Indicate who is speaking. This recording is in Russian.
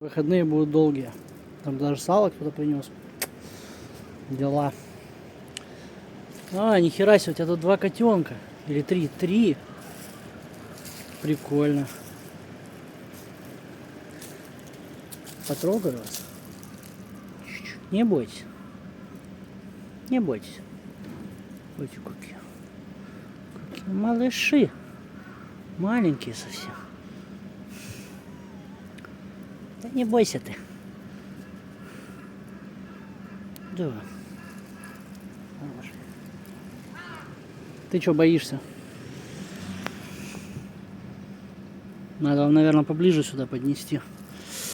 Speaker 1: Выходные будут долгие. Там даже сало кто-то принес. Дела. А, нихера себе, у тебя тут 2 котенка. Или 3. 3. Прикольно. Потрогаю вас. Не бойтесь. Не бойтесь. Ой, какие. Какие малыши. Маленькие совсем. Да не бойся ты. Да. Ты что, боишься? Надо вам, наверное, поближе сюда поднести.